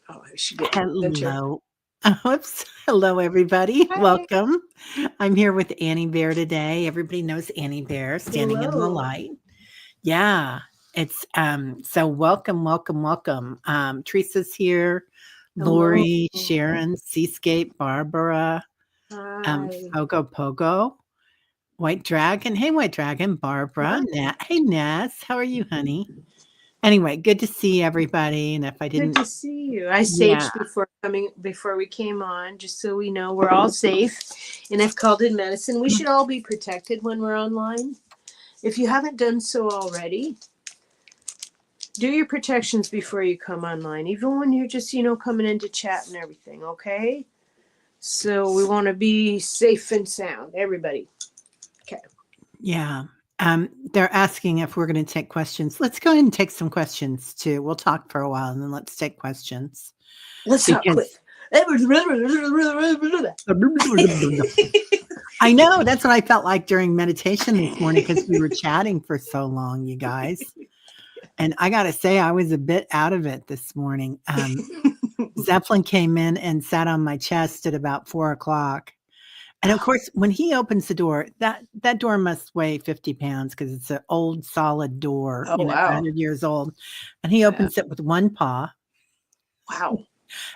Oh, I should get center. Hello. Oops. Hello, everybody. Hi. Welcome. I'm here with Anniebear today. Everybody knows Anniebear, standing in the Hello. light. Yeah, it's so welcome. Teresa's here, Hello. Lori, Sharon, Seascape, Barbara, Hi. Fogo Pogo, White Dragon. Hey, White Dragon, Barbara, Hi. Nat. Hey, Naz. How are you, honey? Anyway, good to see everybody. And if I Good didn't, to see you. I yeah. saged before we came on, just so we know we're all safe. And I've called in medicine. We should all be protected when we're online. If you haven't done so already, do your protections before you come online, even when you're just, coming into chat and everything, okay? So we want to be safe and sound, everybody. Okay. Yeah. They're asking if we're going to take questions. Let's go ahead and take some questions too. We'll talk for a while and then let's take questions Let's talk quick. because I know that's what I felt like during meditation this morning because we were chatting for so long, you guys. And I got to say, I was a bit out of it this morning. Zeppelin came in and sat on my chest at about 4 o'clock. And of course, when he opens the door, that door must weigh 50 pounds because it's an old solid door, Oh, wow. 100 years old. And he Yeah. opens it with one paw. Wow.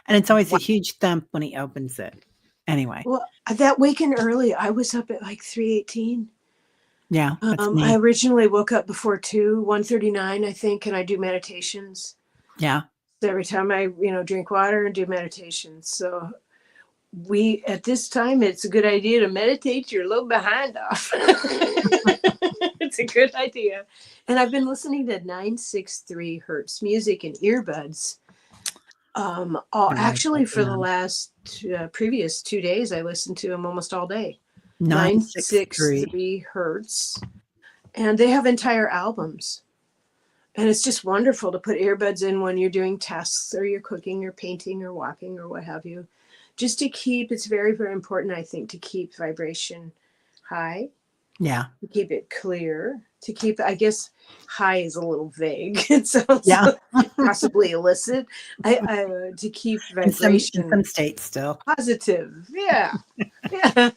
And it's always a Wow. huge thump when he opens it. Anyway, Well, that waking early, I was up at like 3:18. yeah, that's I me. originally woke up before 1:39, I think, and I do meditations. Yeah. So every time I, drink water and do meditations. So we, at this time, it's a good idea to meditate your low behind off. It's a good idea. And I've been listening to 963 hertz music in earbuds. Gotta write Actually, that for the down. last previous 2 days, I listened to them almost all day. 963. 963 hertz. And they have entire albums. And it's just wonderful to put earbuds in when you're doing tasks or you're cooking or painting or walking or what have you. Just to keep, it's very, very important, I think, to keep vibration high, Yeah. to keep it clear, to keep, I guess, high is a little vague. It sounds Yeah. possibly illicit. To keep In some vibration states still. positive. Yeah. Yeah.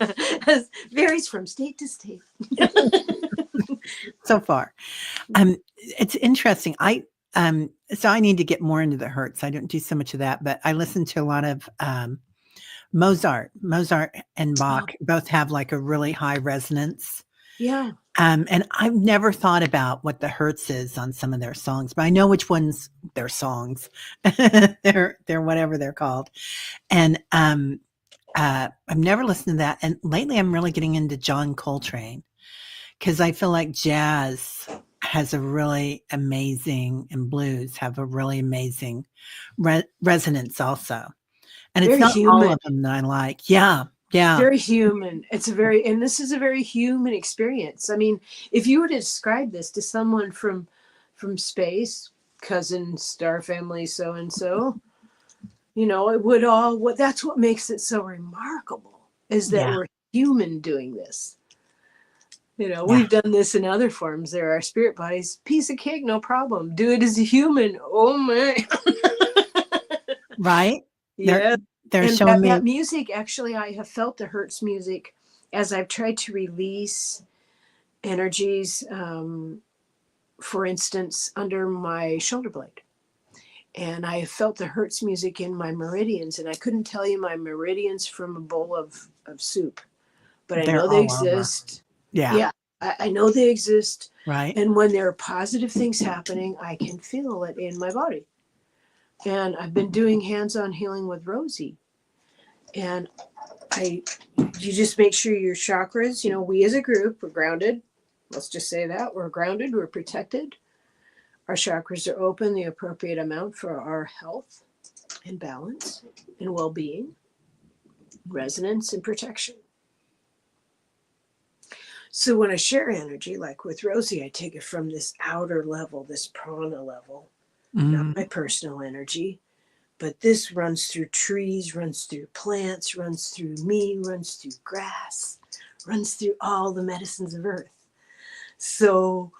Varies from state to state. So far. It's interesting. So I need to get more into the hertz. I don't do so much of that, but I listen to a lot of Mozart. Mozart and Oh, Bach both have like a really high resonance. yeah. And I've never thought about what the hertz is on some of their songs, but I know which ones their songs. they're whatever they're called. And I've never listened to that. And lately I'm really getting into John Coltrane because I feel like jazz has a really amazing and blues have a really amazing resonance also. And it's Very not all human. of them that I like. Yeah. Yeah. Very human. And this is a very human experience. I mean, if you were to describe this to someone from space, cousin, star family, so and so, it would all what that's what makes it so remarkable is that Yeah. we're human doing this. Yeah. We've done this in other forms. There are spirit bodies, piece of cake, no problem. Do it as a human. Oh my. Right? They're Yeah. they're And showing that me. music, actually, I have felt the Hertz music as I've tried to release energies, for instance, under my shoulder blade. And I have felt the Hertz music in my meridians, and I couldn't tell you my meridians from a bowl of soup, but I They're know they all over. exist. Yeah. Yeah, I know they exist. Right? And when there are positive things happening, I can feel it in my body. And I've been doing hands on healing with Rosie. And you just make sure your chakras, we as a group, we're grounded. Let's just say that we're grounded, we're protected. Our chakras are open the appropriate amount for our health and balance and well being, resonance and protection. So when I share energy, like with Rosie, I take it from this outer level, this prana level, not Mhm. my personal energy, but this runs through trees, runs through plants, runs through me, runs through grass, runs through all the medicines of earth. So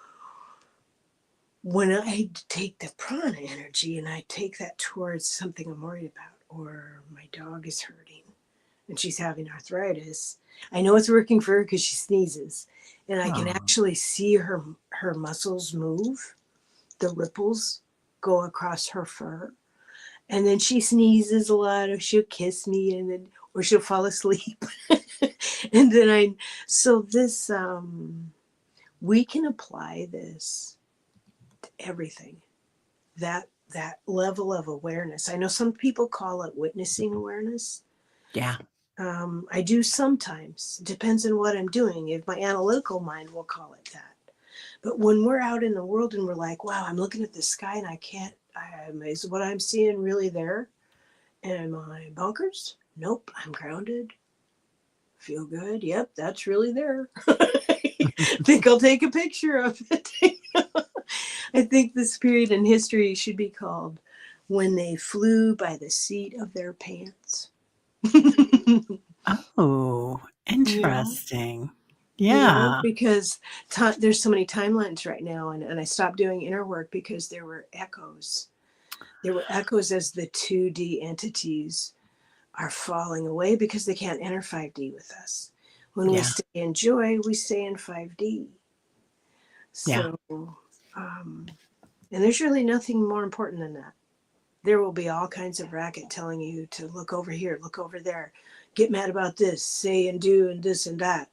when I take the prana energy and I take that towards something I'm worried about, or my dog is hurting and she's having arthritis, I know it's working for her because she sneezes, and I can Oh, actually see her muscles move, the ripples go across her fur, and then she sneezes a lot, or she'll kiss me, and then or she'll fall asleep, and then I so this we can apply this to everything. That level of awareness. I know some people call it witnessing awareness. yeah. I do sometimes. Depends on what I'm doing. If my analytical mind will call it that. But when we're out in the world and we're like, wow, I'm looking at the sky and I can't, is what I'm seeing really there? Am I bonkers? Nope, I'm grounded. Feel good. Yep, that's really there. Think I'll take a picture of it. I think this period in history should be called When They Flew by the Seat of Their Pants. Oh, Yeah. interesting. Yeah. Because there's so many timelines right now, and I stopped doing inner work because there were echoes. There were echoes as the 2D entities are falling away because they can't enter 5D with us. When we Yeah. stay in joy, we stay in 5D. Yeah. So, and there's really nothing more important than that. There will be all kinds of racket telling you to look over here, look over there, get mad about this, say and do, and this and that.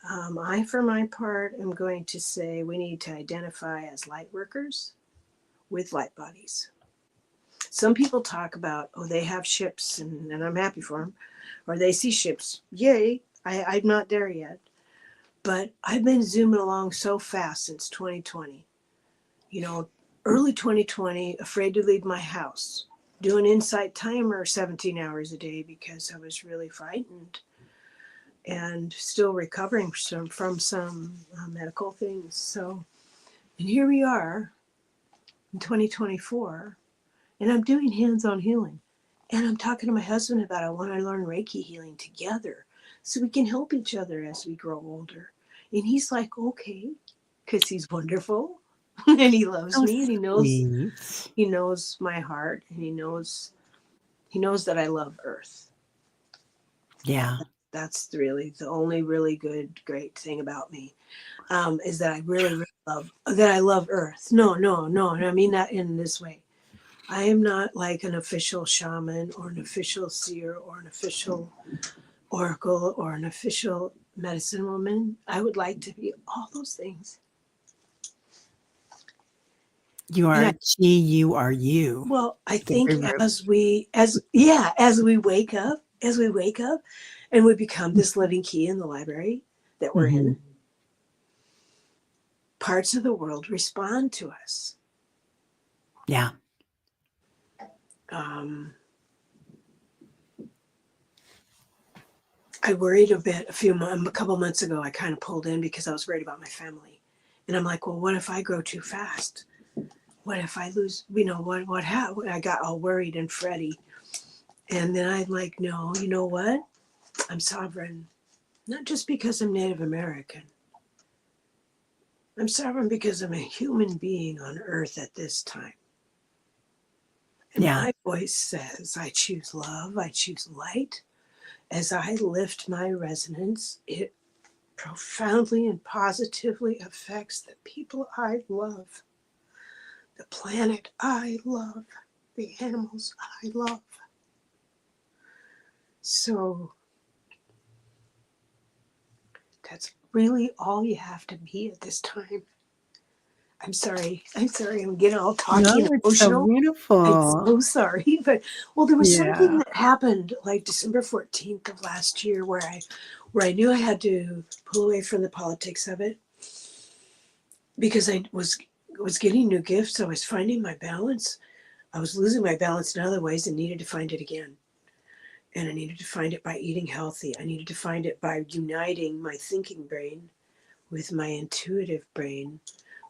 I, for my part, am going to say we need to identify as light workers with light bodies. Some people talk about, oh, they have ships, and I'm happy for them, or they see ships. Yay, I'm not there yet. But I've been zooming along so fast since 2020. You know, early 2020, afraid to leave my house, doing insight timer 17 hours a day because I was really frightened and still recovering from some medical things. So, and here we are in 2024, and I'm doing hands-on healing. And I'm talking to my husband about I want to learn Reiki healing together so we can help each other as we grow older. And he's like, okay, because he's wonderful and he loves So me and sweet. he knows my heart, and he knows that I love Earth. Yeah. That's really the only really good, great thing about me, is that I really, really love that I love Earth. No. I mean that in this way. I am not like an official shaman or an official seer or an official oracle or an official medicine woman. I would like to be all those things. You And are I, G, you are you. well, I Very think rude. as we wake up and we become this living key in the library that we're Hmm. in, parts of the world respond to us. Yeah. Um, I worried a bit a couple months ago. I kind of pulled in because I was worried about my family, and I'm like, well, what if I grow too fast? What if I lose? I got all worried and fretty, and then I'm like, no, you know what? I'm sovereign, not just because I'm Native American. I'm sovereign because I'm a human being on Earth at this time. And Yeah. my voice says, I choose love, I choose light. As I lift my resonance, it profoundly and positively affects the people I love, the planet I love, the animals I love. So that's really all you have to be at this time. I'm sorry. I'm getting all talky and No, it's so emotional. I'm beautiful. so sorry. But well, there was something Yeah. that happened like December 14th of last year where I knew I had to pull away from the politics of it because I was getting new gifts. I was finding my balance. I was losing my balance in other ways and needed to find it again. And I needed to find it by eating healthy. I needed to find it by uniting my thinking brain with my intuitive brain,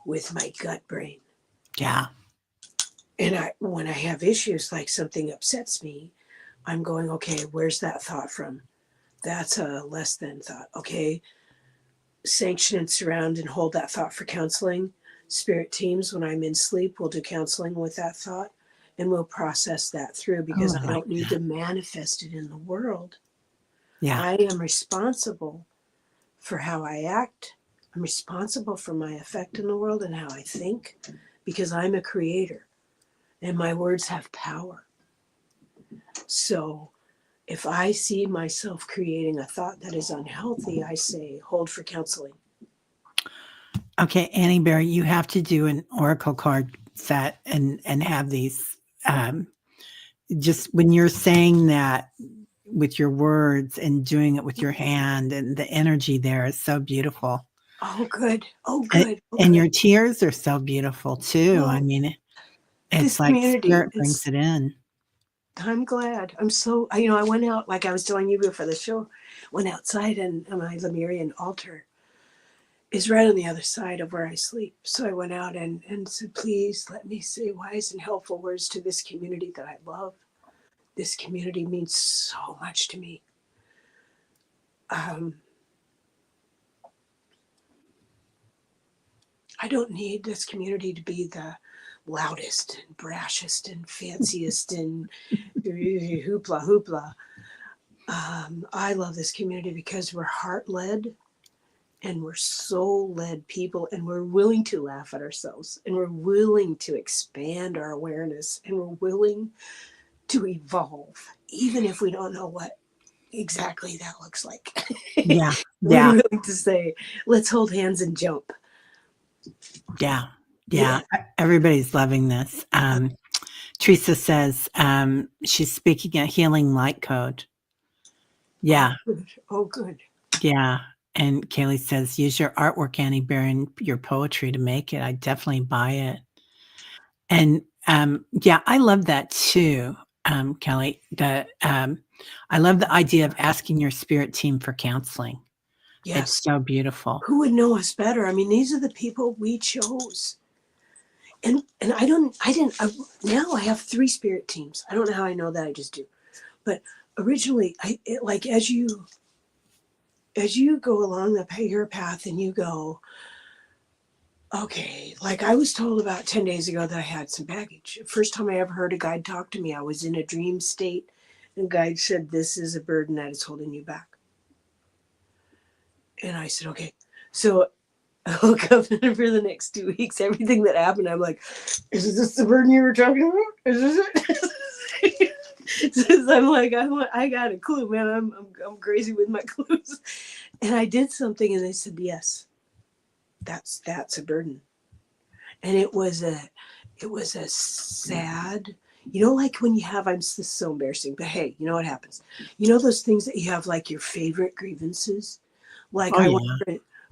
with my gut brain. Yeah. And when I have issues, like something upsets me, I'm going, okay, where's that thought from? That's a less than thought. Okay, sanction and surround and hold that thought for counseling. spirit teams, when I'm in sleep, will do counseling with that thought, and we'll process that through, Oh, because I I like don't need that. to manifest it in the world. Yeah. I am responsible for how I act. I'm responsible for my effect in the world and how I think, because I'm a creator and my words have power. So if I see myself creating a thought that is unhealthy, I say, hold for counseling. Okay, Anniebear, you have to do an oracle card set and have these. Just when you're saying that with your words and doing it with your hand, and the energy there is so beautiful. Oh, good. Oh, And, good. Oh, and good. your tears are so beautiful too. I Oh, mean, this it's like community spirit brings is, it in. I'm glad. I'm so, I went out, like I was telling you before the show, went outside, and my Lemurian altar is right on the other side of where I sleep. So I went out and said, please let me say wise and helpful words to this community that I love. This community means so much to me. I don't need this community to be the loudest and brashest and fanciest and hoopla hoopla. I love this community because we're heart led and we're soul led people, and we're willing to laugh at ourselves, and we're willing to expand our awareness, and we're willing to evolve, even if we don't know what exactly that looks like. Yeah. We're Yeah. willing to say, let's hold hands and jump. Yeah. Yeah. Yeah. Everybody's loving this. Teresa says she's speaking a healing light code. Oh, Yeah. good. Oh, good. Yeah. And Kaylee says, use your artwork, Anniebear, and your poetry to make it. I definitely buy it. And yeah, I love that too, Kelly. I love the idea of asking your spirit team for counseling. It's Yes. so beautiful. Who would know us better? I mean, these are the people we chose. And now I have 3 spirit teams. I don't know how I know that, I just do. But originally, like as you go along your path, and you go, okay, like I was told about 10 days ago that I had some baggage. First time I ever heard a guide talk to me, I was in a dream state, and guide said, this is a burden that is holding you back. And I said, okay. So I woke up, and for the next 2 weeks, everything that happened, I'm like, is this the burden you were talking about? Is this it? So I'm like, I got a clue, man. I'm crazy with my clues. And I did something, and they said, yes, that's a burden. And it was a sad, like when you have, this is so embarrassing, but hey, you know what happens? Those things that you have, like your favorite grievances? Like Oh, I went yeah. for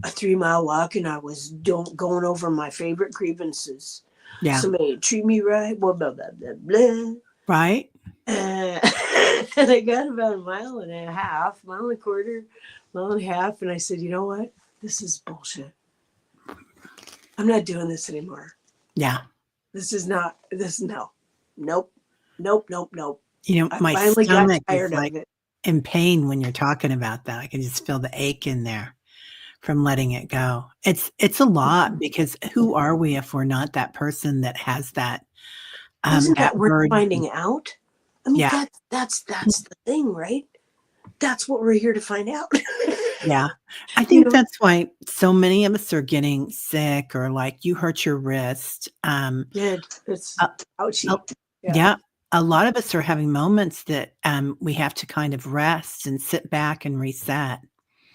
a 3-mile walk, and I was going over my favorite grievances. Yeah. Somebody treat me right, blah, blah, blah, blah, blah. Right? And I got about a mile and a half, mile and a quarter, mile and a half. And I said, you know what? This is bullshit. I'm not doing this anymore. Yeah. No. Nope. Nope, nope, nope. I My finally got stomach is tired like of it. in pain when you're talking about that. I can just feel the ache in there from letting it go. It's a lot, because who are we if we're not that person that has that Isn't that that worth burden? finding out? I mean, Yeah. that's the thing, right? That's what we're here to find out. Yeah. I you think know, that's why so many of us are getting sick, or like you hurt your wrist. it's Uh, ouchy. uh, Yeah. yeah, a lot of us are having moments that we have to kind of rest and sit back and reset.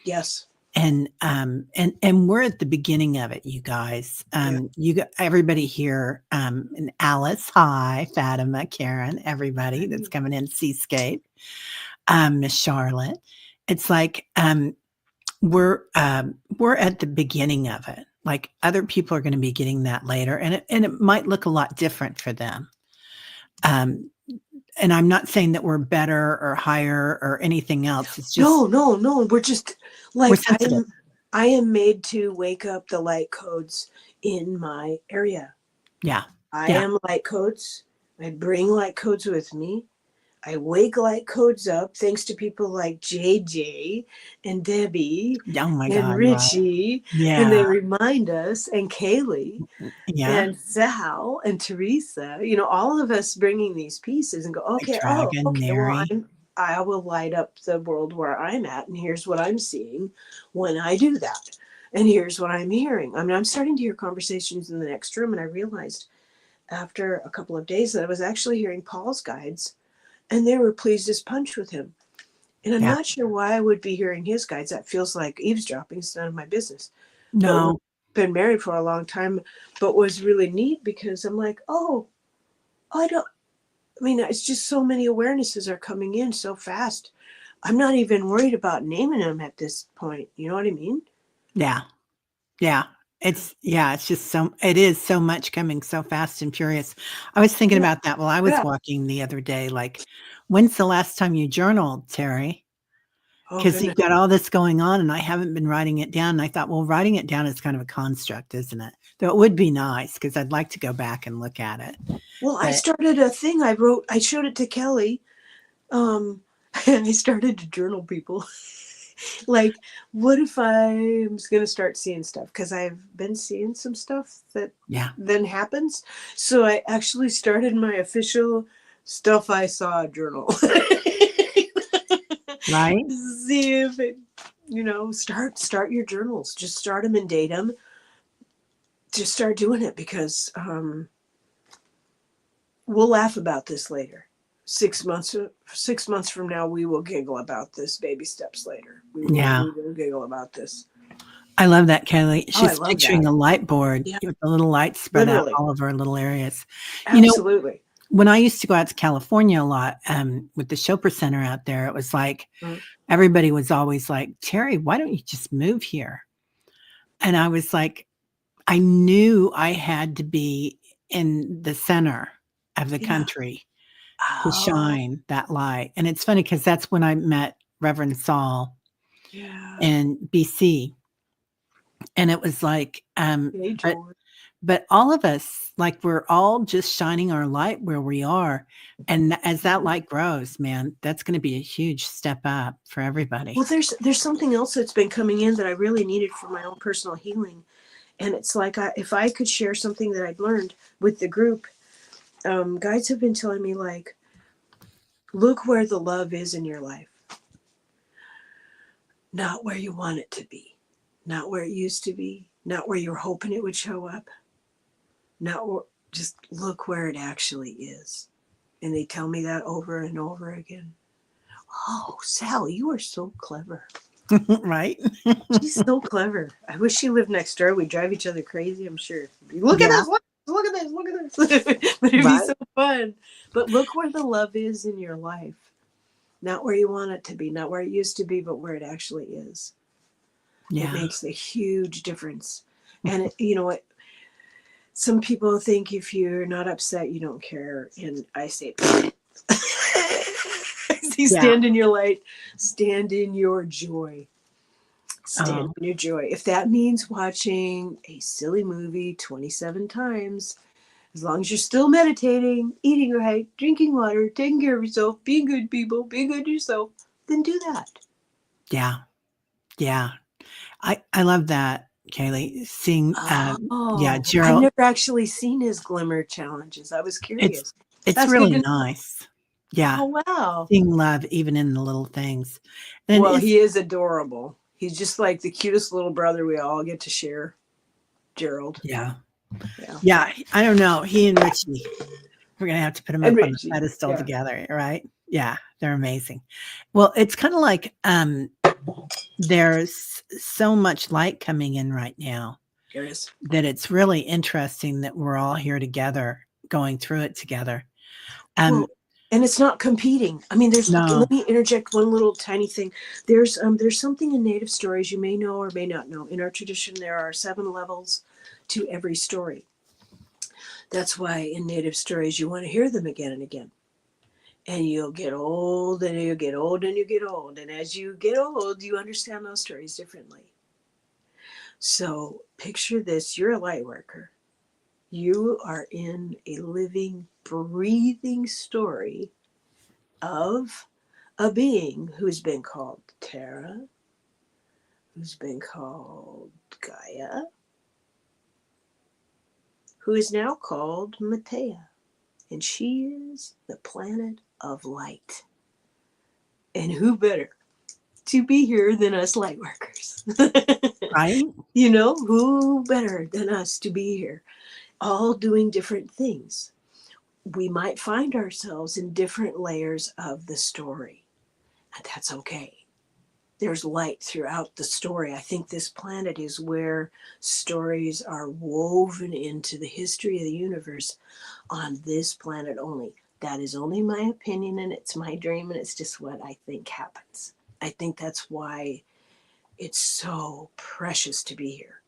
Yes. And we're at the beginning of it, you guys. Yeah. You got everybody here, and Alice, hi, Fatima, Karen, everybody that's coming in, Seascape, Miss Charlotte. It's like we're at the beginning of it. Like other people are going to be getting that later, and it might look a lot different for them. Um, and I'm not saying that we're better or higher or anything else. It's just No. We're just we're like sensitive. I am made to wake up the light codes in my area. Yeah, I yeah, am light codes. I bring light codes with me. I wake light codes up thanks to people like JJ and Debbie Oh my and God. Right. Richie. And Yeah. they remind us, and Kaylee Yeah. and Sal and Teresa, all of us bringing these pieces and go, Like okay, Dragon, okay, well, Mary. I will light up the world where I'm at, and here's what I'm seeing when I do that. And here's what I'm hearing. I mean, I'm starting to hear conversations in the next room, and I realized after a couple of days that I was actually hearing Paul's guides, and they were pleased as punch with him. And I'm Yeah. not sure why I would be hearing his guides. That feels like eavesdropping. It's none of my business. But we've No. been married for a long time, but was really neat because I'm like, oh, it's just so many awarenesses are coming in so fast. I'm not even worried about naming them at this point. You know what I mean? Yeah. Yeah. It's just it is so much coming so fast and furious. I was thinking Yeah. about that while I was Yeah. walking the other day. Like, when's the last time you journaled, Terry? Oh, Because you've goodness. got all this going on and I haven't been writing it down. And I thought, well, writing it down is kind of a construct, isn't it? Though it would be nice because I'd like to go back and look at it. Well, I But started a thing I wrote. I showed it to Kelly. Um, I started to journal people. Like, what if I'm going to start seeing stuff? Because I've been seeing some stuff that yeah, then happens. So I actually started my official stuff I saw journal. right? See if it, start your journals. Just start them and date them. Just start doing it because we'll laugh about this later. 6 months from now, we will giggle about this. Baby steps later. Yeah. We will giggle about this. I love that, Kelly. Oh, I She's love picturing that. a light board Yeah, with the little lights spread out literally. all over little areas. You know, Absolutely. when I used to go out to California a lot with the Chopra Center out there, it was like Mm. everybody was always like, Teri, why don't you just move here? And I was like, I knew I had to be in the center of the Yeah. country to Oh, shine that light. And it's funny because that's when I met Reverend Saul yeah. in BC. And it was like, Hey, but George. but all of us, like we're all just shining our light where we are. And as that light grows, man, that's going to be a huge step up for everybody. Well, there's something else that's been coming in that I really needed for my own personal healing, and it's like if I could share something that I'd learned with the group. Guides have been telling me like, look where the love is in your life, not where you want it to be, not where it used to be, not where you were hoping it would show up, not where, just look where it actually is. And they tell me that over and over again. Oh, Sal, you are so clever. Right? She's so clever. I wish she lived next door. We'd drive each other crazy, I'm sure. Look at Yeah. this, look at this, look at this. But it'd be Right. so fun. But look where the love is in your life. Not where you want it to be, not where it used to be, but where it actually is. It Yeah. makes a huge difference. And you know what? Some people think if you're not upset, you don't care. And I say, Yeah. stand in your light, stand in your joy. Stand Oh, in your joy. If that means watching a silly movie 27 times, as long as you're still meditating, eating right, drinking water, taking care of yourself, being good people, being good to yourself, then do that. yeah. Yeah. I love that, Kaylee. Seeing, yeah, Oh, I've Gerald, never actually seen his glimmer challenges. I was it's curious. it's That's good really to know. nice. Yeah. Oh, wow. Seeing love even in the little things. And Well, it's he is adorable. He's just like the cutest little brother we all get to share, Gerald. yeah. Yeah. Yeah. I don't know. He and Richie, we're gonna have to put them And up on the Richie. pedestal Yeah. together, right? Yeah, they're amazing. Well, it's kind of like there's so much light coming in right now There is. that it's really interesting that we're all here together, going through it together. Um, Well, and it's not competing. I mean, no, let me interject one little tiny thing. There's something in native stories you may know or may not know. In our tradition, there are 7 levels to every story. That's why in native stories you want to hear them again and again. And you'll get old and you get old and you get old. And as you get old, you understand those stories differently. So picture this, you're a light worker. You are in a living, breathing story of a being who's been called Terra, who's been called Gaia, who is now called Matea. And she is the planet of light. And who better to be here than us light workers? Right? You know, who better than us to be here, all doing different things? We might find ourselves in different layers of the story, and that's okay. There's light throughout the story. I think this planet is where stories are woven into the history of the universe on this planet only. That is only my opinion, and it's my dream, and it's just what I think happens. I think that's why it's so precious to be here.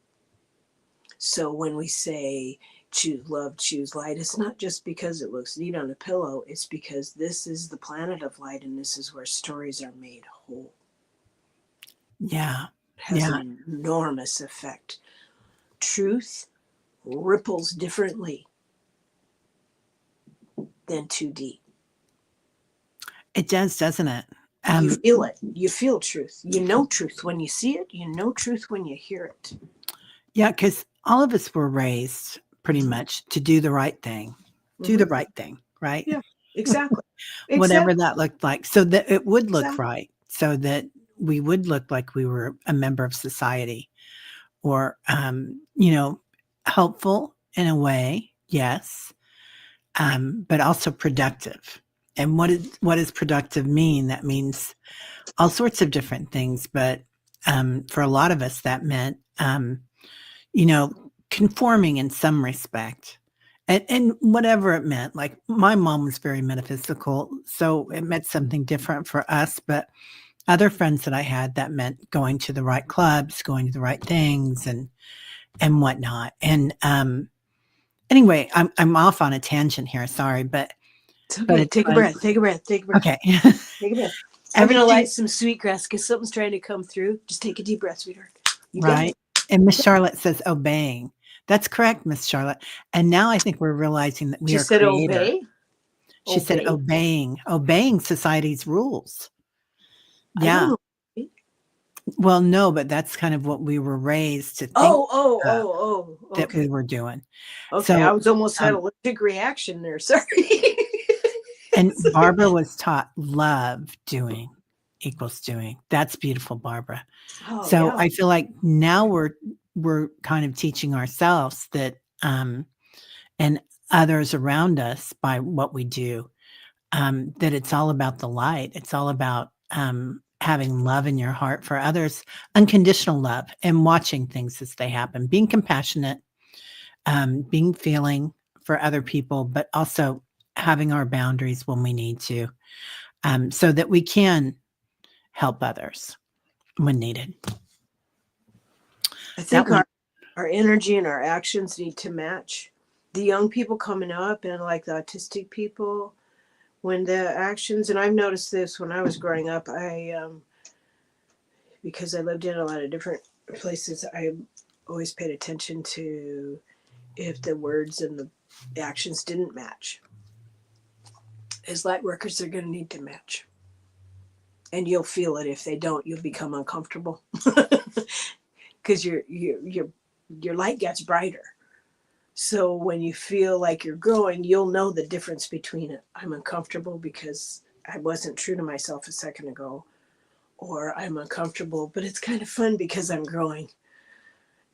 So when we say choose love, choose light, it's not just because it looks neat on a pillow. It's because this is the planet of light, and this is where stories are made whole. Yeah. It has an enormous effect. Truth ripples differently than 2D. It does, doesn't it? You feel it. You feel truth. You know truth when you see it. You know truth when you hear it. Yeah, because all of us were raised pretty much to do the right thing. Do the right thing, right? Yeah, exactly. Whatever that looked like, so that it would look Exactly. right, so that we would look like we were a member of society, or helpful in a way, yes, but also productive. And what does productive mean? That means all sorts of different things, but for a lot of us, that meant conforming in some respect. And whatever it meant, like my mom was very metaphysical, so it meant something different for us. But other friends that I had, that meant going to the right clubs, going to the right things, and whatnot. And anyway, I'm off on a tangent here. Sorry, but It's okay. it's Take a fun. breath. Take a breath. Take a breath. Okay. Take a breath. I'm going to light some sweetgrass because something's trying to come through. Just take a deep breath, sweetheart. You got Right. it. And Miss Charlotte says obeying. That's correct, Miss Charlotte. And now I think we're realizing that we She are said creator. obey. She said obeying society's rules. Yeah. I don't know. Well, no, but that's kind of what we were raised to think that Okay. we were doing. Okay. So, I was almost had a allergic reaction there. Sorry. and Barbara was taught love doing equals doing. That's beautiful, Barbara. Oh, So yeah. I feel like now we're kind of teaching ourselves that, and others around us by what we do, that it's all about the light. It's all about having love in your heart for others, unconditional love, and watching things as they happen, being compassionate, being feeling for other people, but also having our boundaries when we need to, so that we can help others when needed. I think our energy and our actions need to match. The young people coming up and like the autistic people, when the actions, and I've noticed this when I was growing up, because I lived in a lot of different places, I always paid attention to if the words and the actions didn't match. As light workers, they're going to need to match. And you'll feel it. If they don't, you'll become uncomfortable because your light gets brighter. So when you feel like you're growing, you'll know the difference between it. I'm uncomfortable because I wasn't true to myself a second ago, or I'm uncomfortable, but it's kind of fun because I'm growing.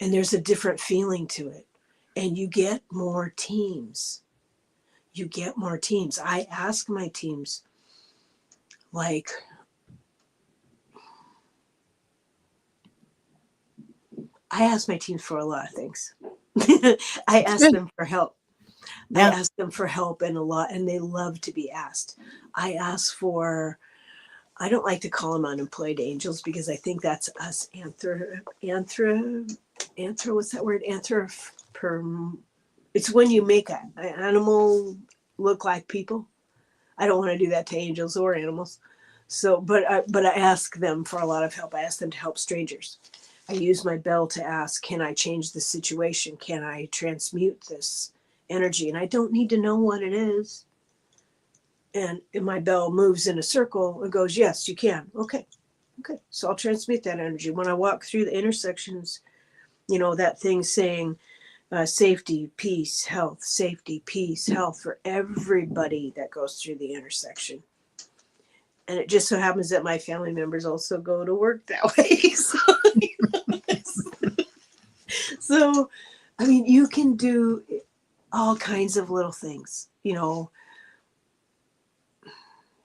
And there's a different feeling to it. And you get more teams. You get more teams. I ask my teams, like, I ask my teams for a lot of things. I ask them for help. Yeah. I ask them for help and a lot, and they love to be asked. I ask for, I don't like to call them unemployed angels because I think that's us what's that word? It's when you make an animal look like people. I don't want to do that to angels or animals. So, but I ask them for a lot of help. I ask them to help strangers. I use my bell to ask, can I change the situation? Can I transmute this energy? And I don't need to know what it is. And my bell moves in a circle and goes, yes, you can. Okay. Okay. So I'll transmit that energy. When I walk through the intersections, that thing saying safety, peace, health, safety, peace, health for everybody that goes through the intersection. And it just so happens that my family members also go to work that way. So, I mean, you can do all kinds of little things,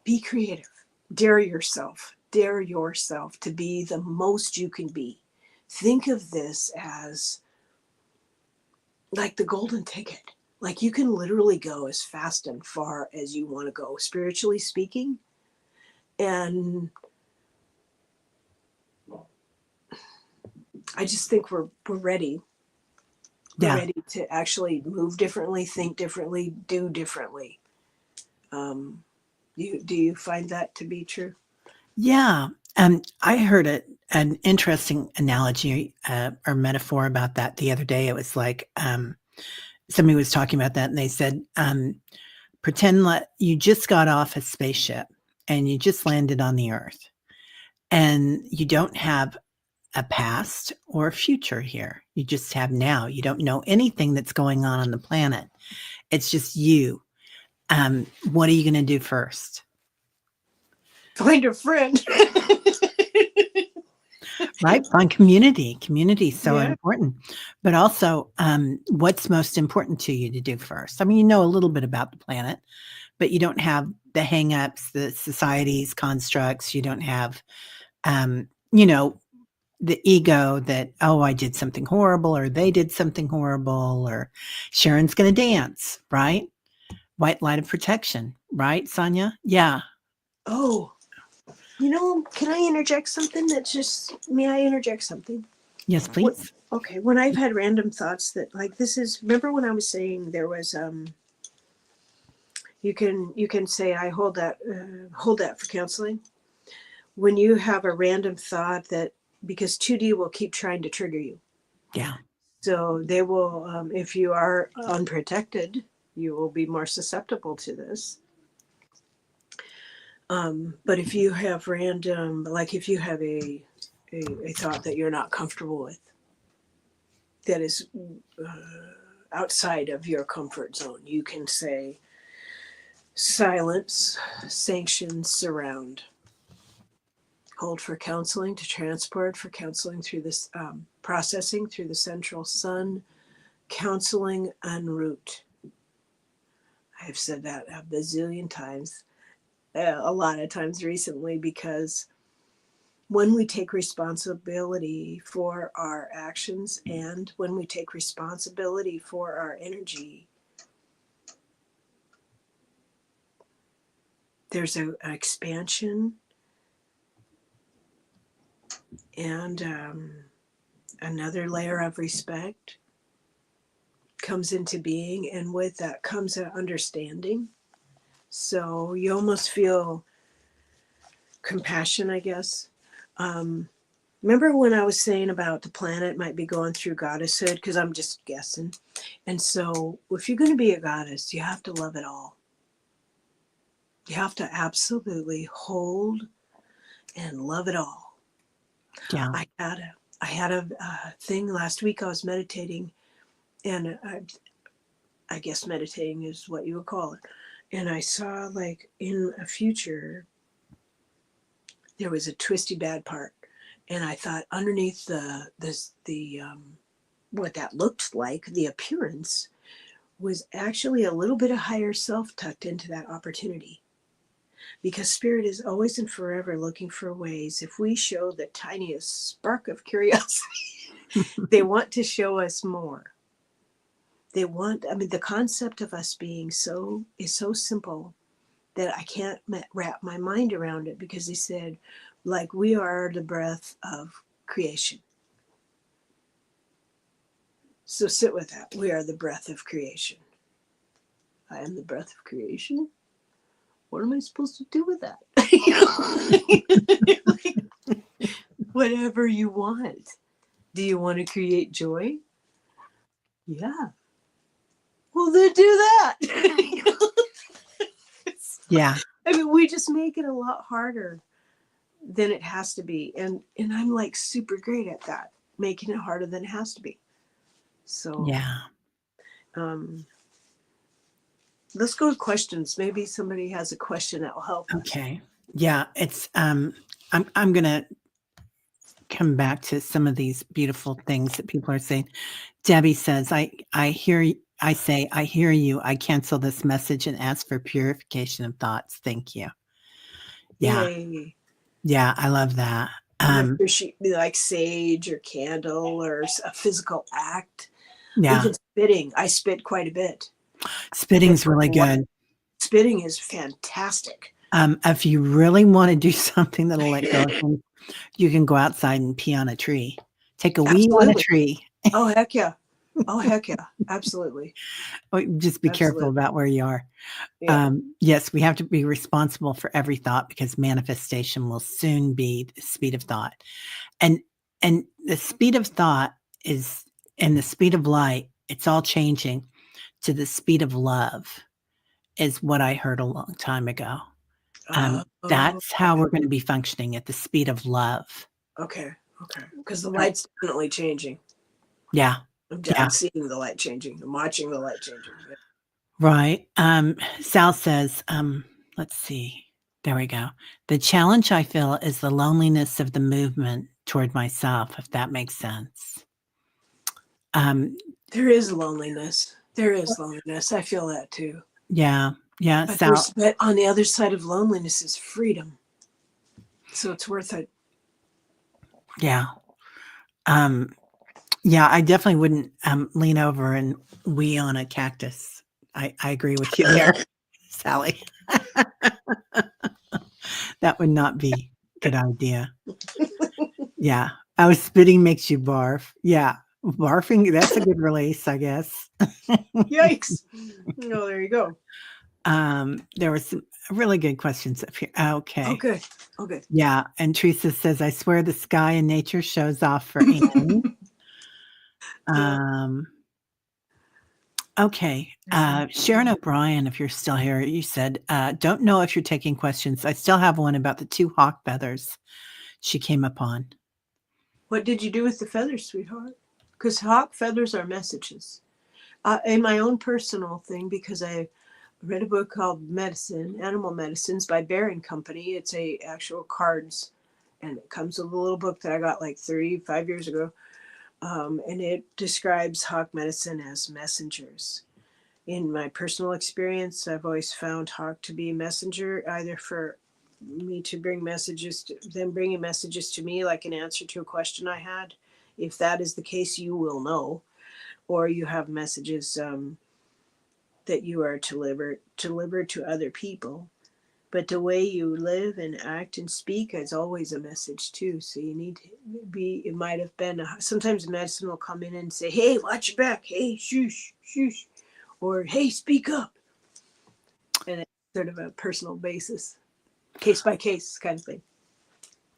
be creative, dare yourself to be the most you can be. Think of this as like the golden ticket. Like you can literally go as fast and far as you want to go, spiritually speaking. And I just think we're ready. We're ready to actually move differently, think differently, do differently. Do you find that to be true? Yeah. I heard an interesting analogy or metaphor about that the other day. It was like somebody was talking about that, and they said, pretend like you just got off a spaceship and you just landed on the Earth, and you don't have a past or a future here. You just have now. You don't know anything that's going on the planet. It's just you. What are you going to do first? Find a friend. Right? Find community. Community is so important. But also, what's most important to you to do first? I mean, you know a little bit about the planet, but you don't have the hang-ups, the society's constructs. You don't have, the ego that, oh, I did something horrible, or they did something horrible, or Sharon's going to dance, right? White light of protection, right, Sonia? Yeah. Oh, can I interject something may I interject something? Yes, please. Okay. When I've had random thoughts that like remember when I was saying there was, you can say, I hold that for counseling. When you have a random thought because 2D will keep trying to trigger you. Yeah. So they will, if you are unprotected, you will be more susceptible to this. But if you have if you have a thought that you're not comfortable with, that is outside of your comfort zone, you can say, silence, sanction, surround. Hold for counseling, to transport for counseling through this processing through the central sun, counseling unroot. I have said that a bazillion times, a lot of times recently, because when we take responsibility for our actions and when we take responsibility for our energy, there's an expansion and another layer of respect comes into being, and with that comes an understanding. So you almost feel compassion, I guess. Remember when I was saying about the planet might be going through goddesshood? Because I'm just guessing. And so if you're going to be a goddess, you have to love it all. You have to absolutely hold and love it all. Yeah. I had a thing last week. I was meditating, and I guess meditating is what you would call it. And I saw, like, in a future, there was a twisty bad part. And I thought underneath what that looked like, the appearance, was actually a little bit of higher self tucked into that opportunity. Because spirit is always and forever looking for ways. If we show the tiniest spark of curiosity, they want to show us more. The concept of us being is so simple that I can't wrap my mind around it, because they said, like, we are the breath of creation. So sit with that. We are the breath of creation. I am the breath of creation. What am I supposed to do with that? Whatever you want. Do you want to create joy? Yeah. Well, then do that. Yeah. I mean, we just make it a lot harder than it has to be. And I'm like super great at that, making it harder than it has to be. So Yeah. um let's go to questions. Maybe somebody has a question that will help us. Okay. Yeah. It's I'm gonna come back to some of these beautiful things that people are saying. Debbie says, I hear I say, I hear you. I cancel this message and ask for purification of thoughts. Thank you. Yeah. Yay. Yeah. I love that. And I appreciate like sage or candle or a physical act. Yeah. Even spitting. I spit quite a bit. Spitting's really good. Spitting is fantastic. If you really want to do something that'll let go of things, you can go outside and pee on a tree. Take a wee on a tree. Oh, heck yeah. Oh, heck yeah. Absolutely. Just be careful about where you are. Yeah. Yes, we have to be responsible for every thought because manifestation will soon be the speed of thought. And the speed of thought is, and the speed of light, it's all changing to the speed of love is what I heard a long time ago. That's how we're going to be functioning at the speed of love. Okay. Okay. Because the light's definitely changing. Yeah. I'm seeing the light changing. I'm watching the light changing. Yeah. Right. Sal says, let's see. There we go. The challenge I feel is the loneliness of the movement toward myself, if that makes sense. There is loneliness. There is loneliness. I feel that too. Yeah. Yeah. But on the other side of loneliness is freedom. So it's worth it. Yeah. Yeah, I definitely wouldn't lean over and wee on a cactus. I agree with you there, Sally. That would not be a good idea. Yeah. Oh, spitting makes you barf. Yeah. Barfing, that's a good release, I guess. Yikes. No, there you go. There were some really good questions up here. Okay. Oh, good. Oh, good. Yeah. And Teresa says, I swear the sky and nature shows off for Annie. Okay. Sharon O'Brien, if you're still here, you said, don't know if you're taking questions. I still have one about the 2 hawk feathers she came upon. What did you do with the feathers, sweetheart? Because hawk feathers are messages. In my own personal thing, because I read a book called Animal Medicines by Bear and Company. It's a actual cards, and it comes with a little book that I got like 35 years ago. And it describes hawk medicine as messengers. In my personal experience, I've always found hawk to be a messenger, either for me to bring messages to them, bringing messages to me, like an answer to a question I had. If that is the case, you will know, or you have messages that you are to deliver to other people. But the way you live and act and speak is always a message too. So you need to be, it might have been, sometimes medicine will come in and say, hey, watch your back. Hey, shush, shush. Or, hey, speak up. And it's sort of a personal basis, case by case kind of thing.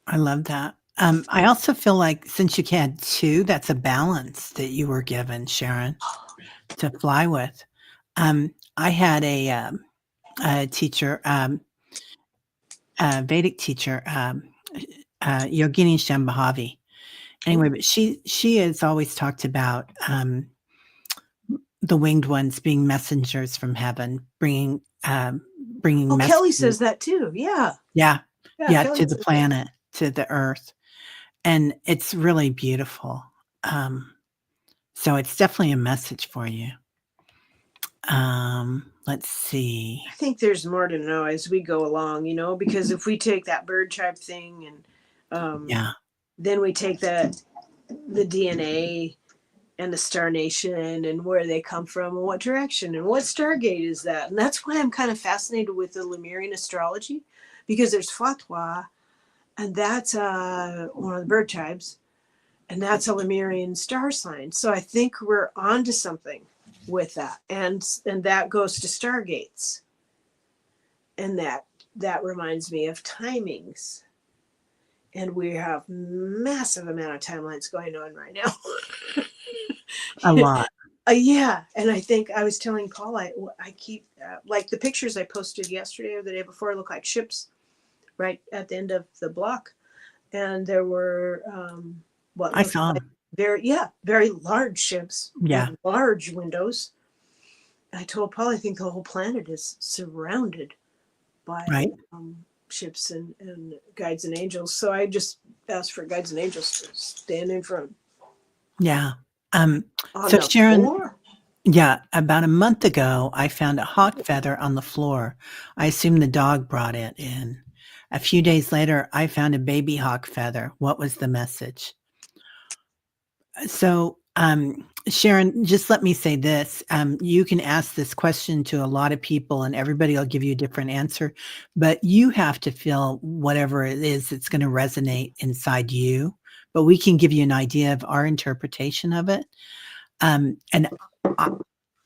I love that. I also feel like since you had 2, that's a balance that you were given, Sharon, to fly with. I had a teacher, Vedic teacher, Yogini Shambhavi. Anyway, but she has always talked about the winged ones being messengers from heaven, bringing messages. Kelly says that too. Yeah. Yeah, to the planet, to the earth. And it's really beautiful. So it's definitely a message for you. Let's see. I think there's more to know as we go along, because if we take that bird tribe thing and then we take the DNA and the star nation and where they come from and what direction and what stargate is that. And that's why I'm kind of fascinated with the Lemurian astrology, because there's Fatwa, and that's one of the bird tribes, and that's a Lemurian star sign. So I think we're onto something with that, and that goes to stargates, and that reminds me of timings, and we have massive amount of timelines going on right now. A lot. Yeah, and I think I was telling Paul, I keep like the pictures I posted yesterday or the day before look like ships right at the end of the block, and there were what I looked saw like him. very large ships Yeah. with large windows. I told Paul I think the whole planet is surrounded by Right. ships and guides and angels. So I just asked for guides and angels to stand in front Yeah. on So the Sharon, floor. yeah, about a month ago, I found a hawk feather on the floor. I assume the dog brought it in. A few days later, I found a baby hawk feather. What was the message? So, Sharon, just let me say this. You can ask this question to a lot of people, and everybody will give you a different answer, but you have to feel whatever it is that's going to resonate inside you. But we can give you an idea of our interpretation of it. And I,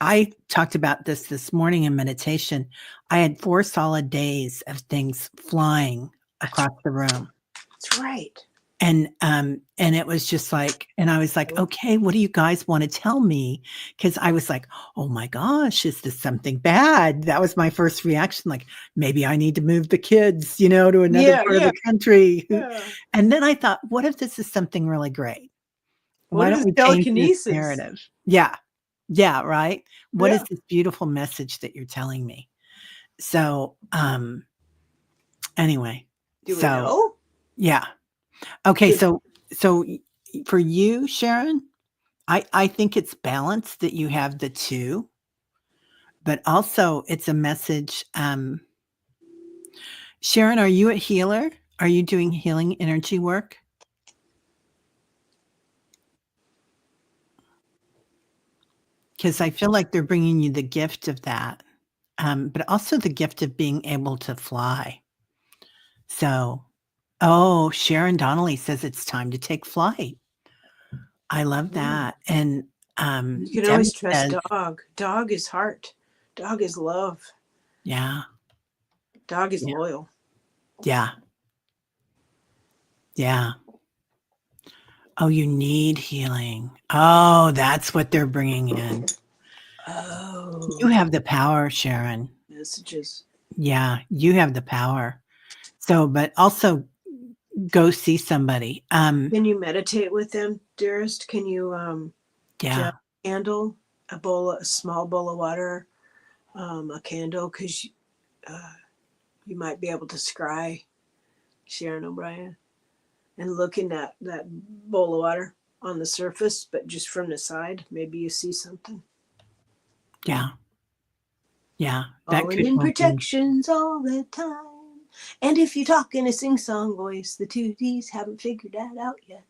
I talked about this morning in meditation. I had 4 solid days of things flying across the room. That's right. And it was just like, and I was like, okay, what do you guys want to tell me? Because I was like, oh my gosh, is this something bad? That was my first reaction. Like, maybe I need to move the kids, to another Yeah, part of yeah, the country. yeah. And then I thought, what if this is something really great? What Why is don't this we change this telekinesis? narrative? Yeah. Yeah. Right. What is Yeah. this beautiful message that you're telling me? So, anyway, Do we so know? yeah. Okay. Did, So for you, Sharon, I think it's balanced that you have the two, but also it's a message. Sharon, are you a healer? Are you doing healing energy work? Because I feel like they're bringing you the gift of that, but also the gift of being able to fly. So, oh, Sharon Donnelly says it's time to take flight. I love that. And you can always Debbie trust says, dog. Dog is heart. Dog is love. yeah, Dog is yeah, loyal. yeah, yeah. Oh, you need healing. Oh, that's what they're bringing in. You Oh, have the power, Sharon. messages. Yeah, you have the power. So, but also go see somebody. Can you meditate with them, dearest? Can you Yeah, just candle a small bowl of water, a candle, because uh, you might be able to scry Sharon O'Brien and look in that bowl of water on the surface, but just from the side, maybe you see something. yeah, yeah. That Falling could in help you. protections all the time. And if you talk in a sing song voice, the two D's haven't figured that out yet.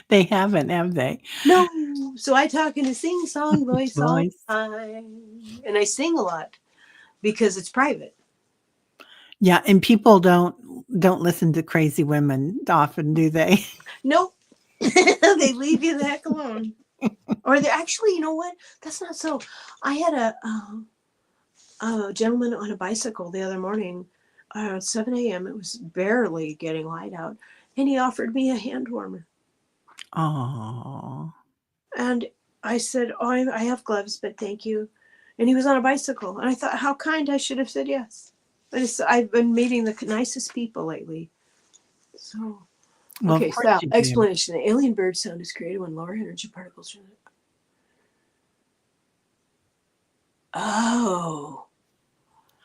They haven't, have they? No. So I talk in a sing song voice all Voice. the time. And I sing a lot because it's private. Yeah, and people don't listen to crazy women often, do they? Nope. They leave you the heck alone. Or they actually, you know what? That's not so. I had a gentleman on a bicycle the other morning at 7 a.m. It was barely getting light out. And he offered me a hand warmer. Oh, And I said, oh, I have gloves, but thank you. And he was on a bicycle. And I thought, how kind, I should have said yes. I've been meeting the nicest people lately. So, well, of okay, course so you do. explanation. The alien bird sound is created when lower energy particles. Oh,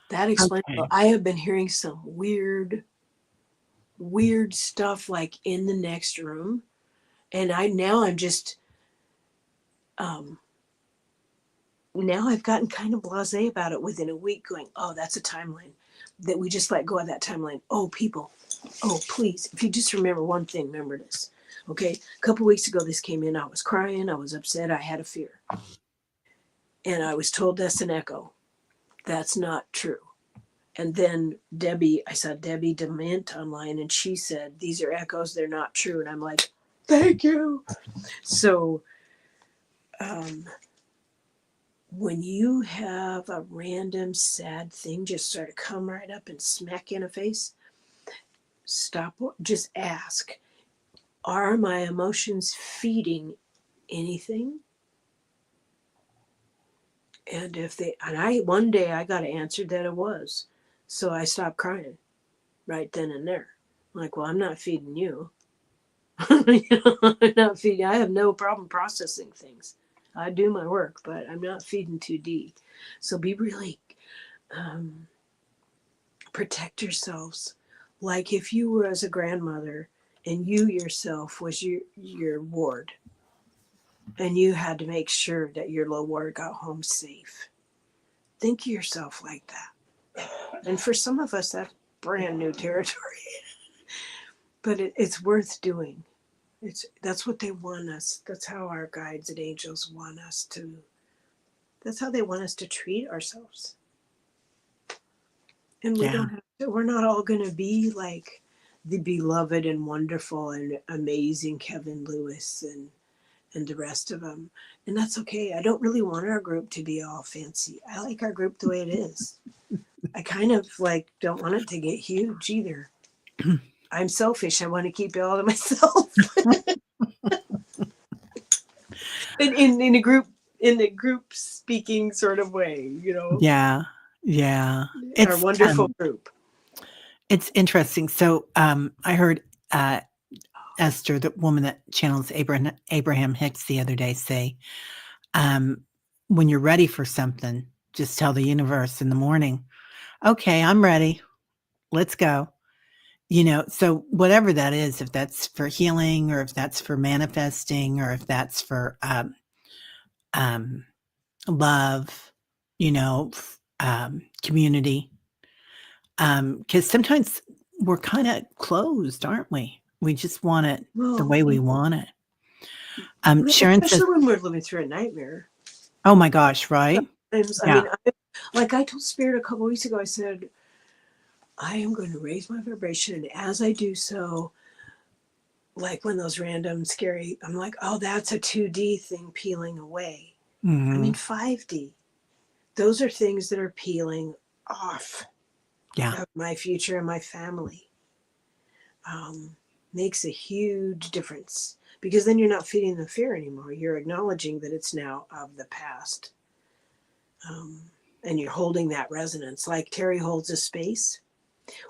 that explains. Okay. I have been hearing some weird stuff like in the next room. And I'm just, um, now I've gotten kind of blasé about it within a week, going, oh, that's a timeline that we just let go of that timeline. Oh, people, oh, please, if you just remember one thing, remember this. Okay, a couple weeks ago, this came in. I was crying. I was upset. I had a fear. And I was told that's an echo. That's not true. And then I saw Debbie DeMint online, and she said, these are echoes. They're not true. And I'm like, thank you. So, when you have a random sad thing just sort of come right up and smack you in the face, stop, just ask, are my emotions feeding anything? And one day I got answered that it was. So I stopped crying right then and there. Like, well, I'm not feeding you. I'm not feeding. I have no problem processing things. I do my work, but I'm not feeding 2D. So be really protect yourselves. Like if you were as a grandmother and you yourself was your ward, and you had to make sure that your little ward got home safe. Think of yourself like that. And for some of us, that's brand new territory. But it's worth doing. That's what they want us. That's how our guides and angels want us to. That's how they want us to treat ourselves. And we don't have to. We're not all going to be like the beloved and wonderful and amazing Kevin Lewis and the rest of them. And that's okay. I don't really want our group to be all fancy. I like our group the way it is. I kind of like don't want it to get huge either. I'm selfish. I want to keep it all to myself. in the group speaking sort of way, you know. Yeah. Yeah. Our wonderful group. It's interesting. So I heard Esther, the woman that channels Abraham Hicks the other day, say, when you're ready for something, just tell the universe in the morning, okay, I'm ready. Let's go. You know, so whatever that is, if that's for healing or if that's for manifesting or if that's for love, you know, community. Because sometimes we're kind of closed, aren't we? We just want it the way we want it. Sharon says, especially when we're living through a nightmare. oh my gosh, right? Sometimes, I mean, I told Spirit a couple weeks ago, I said, I am going to raise my vibration. And as I do so, like when those random scary, I'm like, oh, that's a 2D thing peeling away. Mm-hmm. I mean, 5D. Those are things that are peeling off of my future and my family. Makes a huge difference because then you're not feeding the fear anymore. You're acknowledging that it's now of the past. And you're holding that resonance. Like Teri holds a space.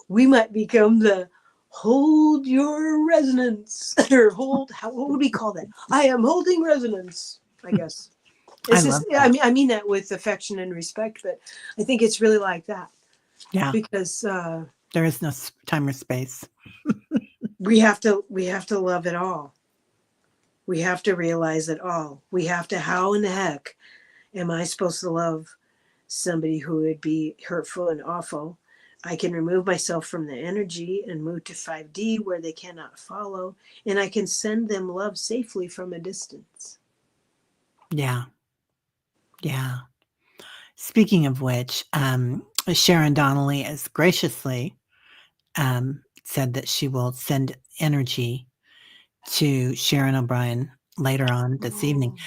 We might become the hold your resonance or what would we call that? I am holding resonance, I guess. I mean that with affection and respect, but I think it's really like that. Yeah. Because there is no time or space. we have to love it all. We have to realize it all. We have to, how in the heck am I supposed to love somebody who would be hurtful and awful? I can remove myself from the energy and move to 5D where they cannot follow, and I can send them love safely from a distance. Yeah. Yeah. Speaking of which, Sharon Donnelly has graciously said that she will send energy to Sharon O'Brien later on this evening.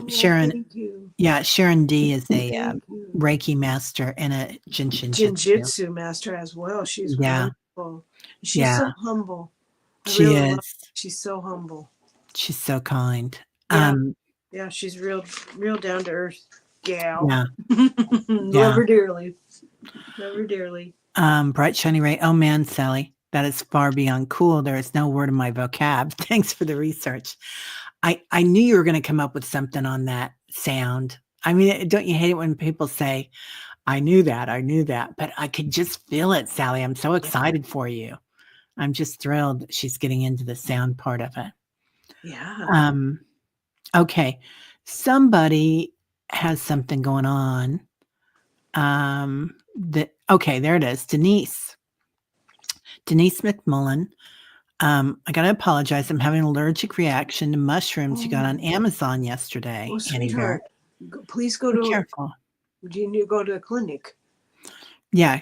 Sharon, thank you. Yeah, Sharon D is a Reiki master and a Jinjitsu master as well. She's wonderful. She's so humble. She is. She's so humble. She's so kind. Yeah, she's real down to earth gal. Yeah. Love her dearly. Love her dearly. Bright shiny ray. Oh man, Sally, that is far beyond cool. There is no word in my vocab. Thanks for the research. I knew you were going to come up with something on that sound. I mean, don't you hate it when people say, I knew that, but I could just feel it, Sally. I'm so excited for you. I'm just thrilled that she's getting into the sound part of it. Yeah. Okay. Somebody has something going on. Okay, there it is. Denise McMullen. I got to apologize. I'm having an allergic reaction to mushrooms you got on Amazon yesterday. Oh, sweetheart. Please go to. Careful. Do you need to go to the clinic? Yeah.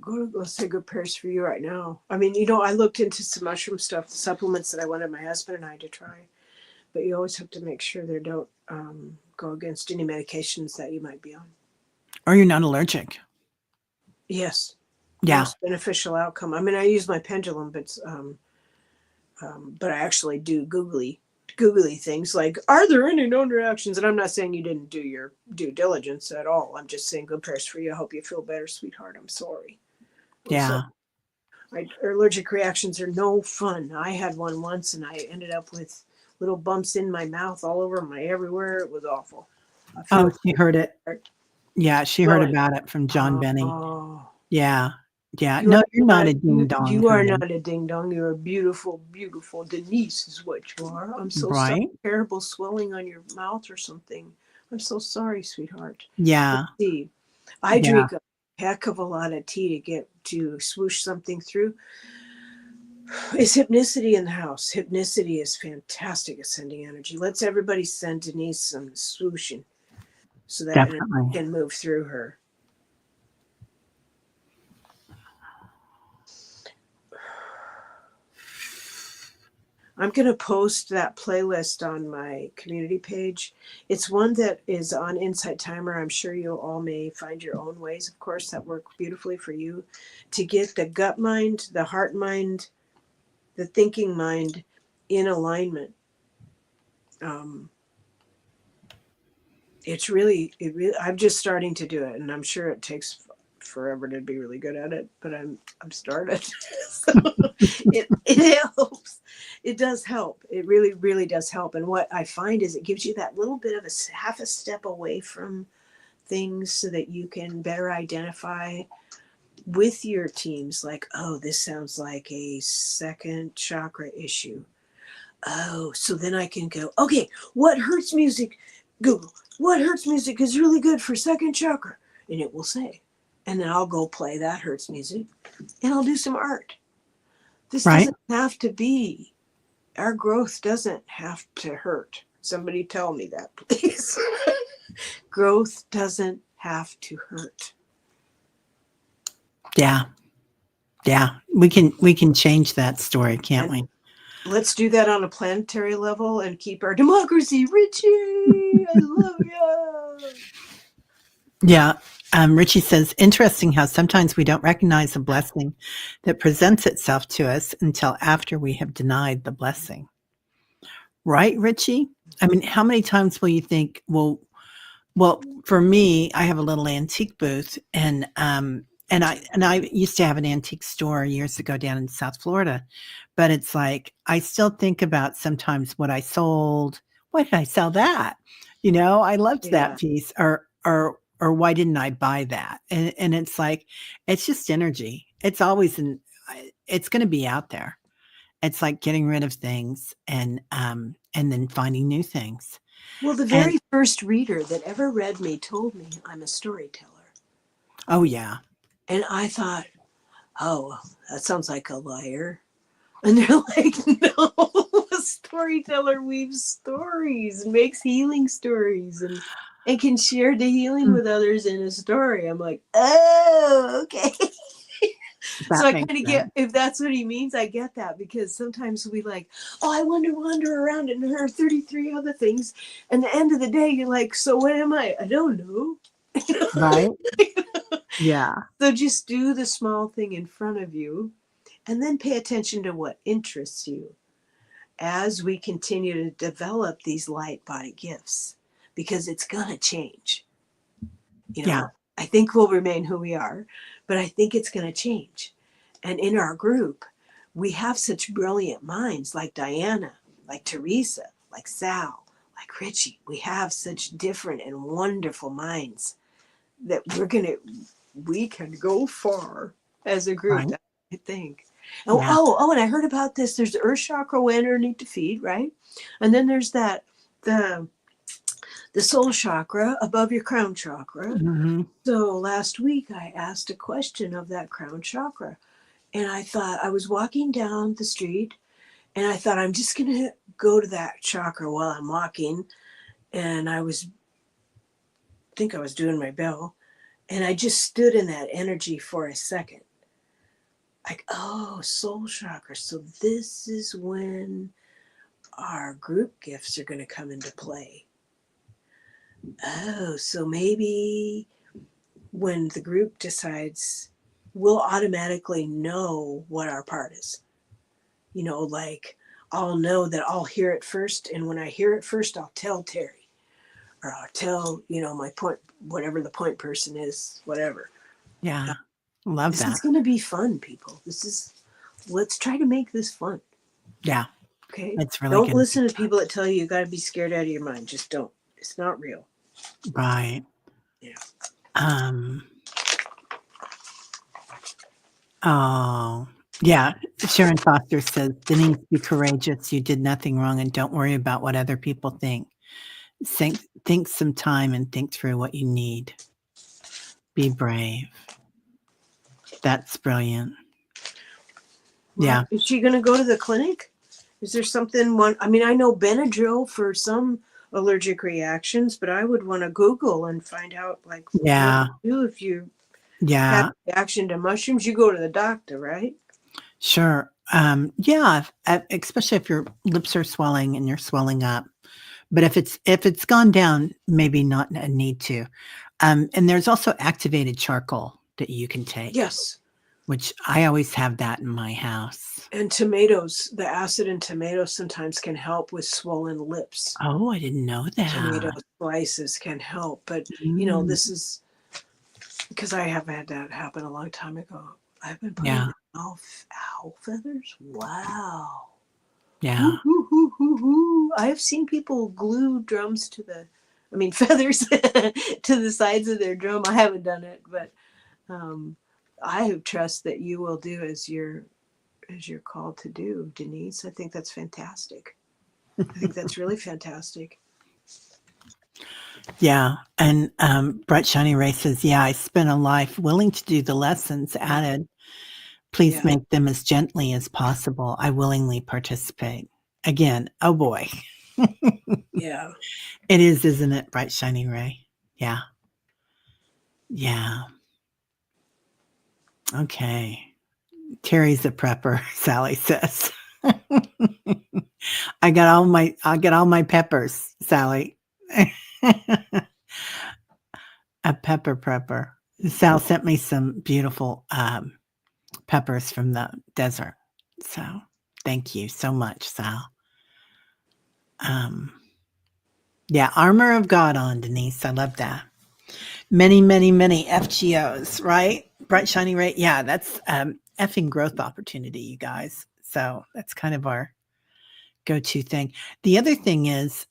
Let's say good prayers for you right now. I mean, I looked into some mushroom stuff, the supplements that I wanted my husband and I to try. But you always have to make sure they don't go against any medications that you might be on. Or you're not allergic. Yes. Yeah. Most beneficial outcome. I mean, I use my pendulum, but I actually do googly googly things like, are there any known reactions? And I'm not saying you didn't do your due diligence at all. I'm just saying good prayers for you. I hope you feel better, sweetheart. I'm sorry. Yeah. Allergic reactions are no fun. I had one once and I ended up with little bumps in my mouth all over my everywhere. It was awful. I Oh, feel she heard it. Yeah, she heard well, about it from John Benny. oh, Yeah. Yeah. you No, are you're not not a ding dong, you are honey. not a ding dong. You're a beautiful, beautiful Denise is what you are. I'm so sorry. Right? Terrible swelling on your mouth or something. I'm so sorry, sweetheart. Yeah. Let's see. I Yeah. drink a heck of a lot of tea to get to swoosh something through. Is hypnicity in the house? Hypnicity is fantastic at sending energy. Let's everybody send Denise some swooshing so that energy Definitely. can move through her. I'm going to post that playlist on my community page. It's one that is on Insight Timer. I'm sure you all may find your own ways, of course, that work beautifully for you to get the gut mind, the heart mind, the thinking mind in alignment. It's really, I'm just starting to do it, and I'm sure it takes forever to be really good at it, but I'm started. So it helps. It does help. It really, really does help. And what I find is it gives you that little bit of a half a step away from things so that you can better identify with your teams, like, oh, this sounds like a second chakra issue. Oh, so then I can go, okay, what hurts music? Google, what hurts music is really good for second chakra? And it will say. And then I'll go play that hurts music and I'll do some art. This Right? doesn't have to be, our growth doesn't have to hurt. Somebody tell me that, please. Growth doesn't have to hurt. Yeah. Yeah. We can change that story, can't And we? let's do that on a planetary level and keep our democracy. Richie, I love you. Yeah. Richie says, interesting how sometimes we don't recognize a blessing that presents itself to us until after we have denied the blessing. Right, Richie? I mean, how many times will you think, well, for me, I have a little antique booth and I used to have an antique store years ago down in South Florida, but it's like I still think about sometimes what I sold. Why did I sell that? I loved that Yeah. piece, or why didn't I buy that? And it's like it's just energy. It's always it's going to be out there. It's like getting rid of things and then finding new things. Well, the And very first reader that ever read me told me I'm a storyteller. oh yeah, And I thought, oh, that sounds like a liar. And they're like, no, a storyteller weaves stories, makes healing stories, and can share the healing with others in a story. I'm like, oh, okay. So that I makes kind of get, sense. if that's what he means, I get that because sometimes we like, oh, I wander around and there are 33 other things. And the end of the day, you're like, so what am I? I don't know. Right? Yeah. So just do the small thing in front of you and then pay attention to what interests you as we continue to develop these light body gifts because it's going to change. Yeah. I think we'll remain who we are, but I think it's going to change. And in our group, we have such brilliant minds like Diana, like Teresa, like Sal, like Richie. We have such different and wonderful minds that we can go far as a group. Right. That's what I think. Yeah. And I heard about this. There's the earth chakra we underneath the feet, right? And then there's the the soul chakra above your crown chakra. Hmm. So last week I asked a question of that crown chakra. And I thought I was walking down the street and I thought I'm just going to go to that chakra while I'm walking. And think I was doing my bell. And I just stood in that energy for a second. Like, oh, soul chakra. So this is when our group gifts are going to come into play. Oh, so maybe when the group decides, we'll automatically know what our part is. Like, I'll know that I'll hear it first. And when I hear it first, I'll tell Teri, or I'll tell, my point, whatever the point person is, whatever. Yeah. Love This that. is going to be fun, people. Let's try to make this fun. Yeah. Okay. It's really Don't good. listen to people that tell you got to be scared out of your mind. Just don't. It's not real. Right. Yeah. Oh, yeah. Sharon Foster says, Denise, be courageous. You did nothing wrong and don't worry about what other people think. Think some time and think through what you need. Be brave. That's brilliant. Well, Yeah. is she going to go to the clinic? Is there something I know Benadryl for some allergic reactions, but I would want to Google and find out Yeah. what to do if you Yeah. have a reaction to mushrooms. You go to the doctor, right? Sure. Yeah. Especially if your lips are swelling and you're swelling up. But if it's gone down, maybe not a need to. And there's also activated charcoal that you can take. Yes. Which I always have that in my house. And tomatoes, the acid in tomatoes sometimes can help with swollen lips. Oh, I didn't know that. Tomato slices can help. But, this is because I have had that happen a long time ago. I've been putting owl feathers. Wow. Yeah. I have seen people glue drums feathers to the sides of their drum. I haven't done it, but I trust that you will do as you're called to do, Denise. I think that's fantastic. I think that's really fantastic. Yeah. And Bright Shiny Ray says, yeah, I spent a life willing to do the lessons added. Please make them as gently as possible. I willingly participate. Again, oh boy. Yeah. It is, isn't it, Bright Shiny Ray? Yeah. Yeah. Okay. Teri's a prepper, Sally says. I got all my peppers, Sally. A pepper prepper. Sal sent me some beautiful peppers from the desert. So thank you so much, Sal. Yeah, armor of God on, Denise. I love that. Many, many, many FGOs, right? Bright Shiny Ray. Yeah, that's effing growth opportunity, you guys. So that's kind of our go-to thing. The other thing is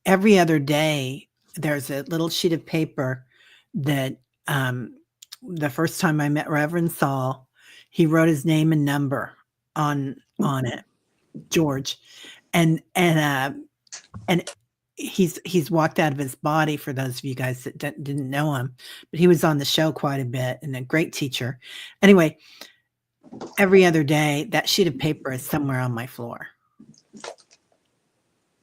every other day, there's a little sheet of paper that the first time I met Reverend Saul, he wrote his name and number on it, George, and he's walked out of his body, for those of you guys that didn't know him, but he was on the show quite a bit and a great teacher. Anyway, every other day, that sheet of paper is somewhere on my floor.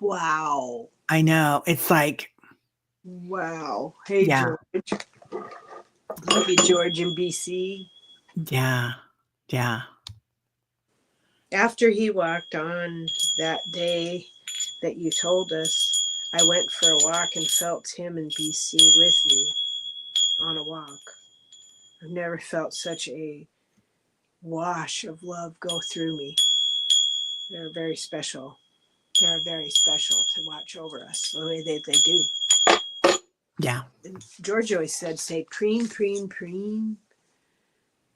Wow. I know. It's like, wow. Hey, George. Love you, George in BC. Yeah. Yeah. After he walked on that day that you told us, I went for a walk and felt him in BC with me on a walk. I've never felt such a wash of love go through me. They're very special. They're very special to watch over us the way they do. Yeah. And George always said, say preen, preen, preen.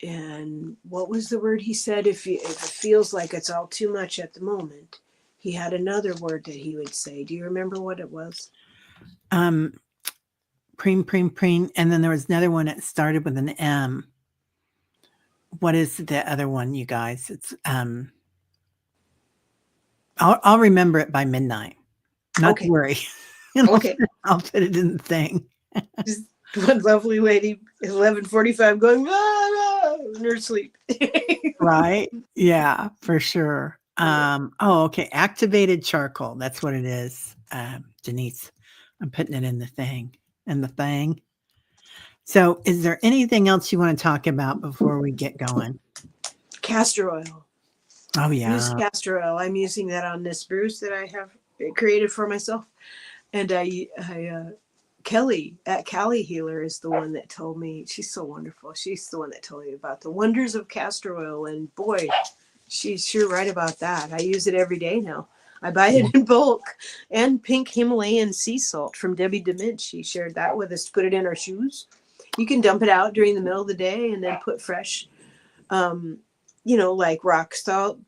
And what was the word he said? If it feels like it's all too much at the moment, he had another word that he would say. Do you remember what it was? Preen, preen, preen. And then there was another one that started with an M. What is the other one, you guys? It's I'll remember it by midnight. Not to worry. Okay. I'll put it in the thing. Just one lovely lady, 11:45, going in her sleep. Right? Yeah, for sure. Okay. Activated charcoal. That's what it is. Denise, I'm putting it in the thing. So is there anything else you want to talk about before we get going? Castor oil. Oh yeah. Use castor oil. I'm using that on this bruise that I have created for myself. And Kelly at Cali Healer is the one that told me. She's so wonderful. She's the one that told me about the wonders of castor oil. And boy, She's sure right about that. I use it every day now. I buy it in bulk, and pink Himalayan sea salt from Debbie DeMint. She shared that with us. Put it in our shoes. You can dump it out during the middle of the day and then put fresh, like rock salt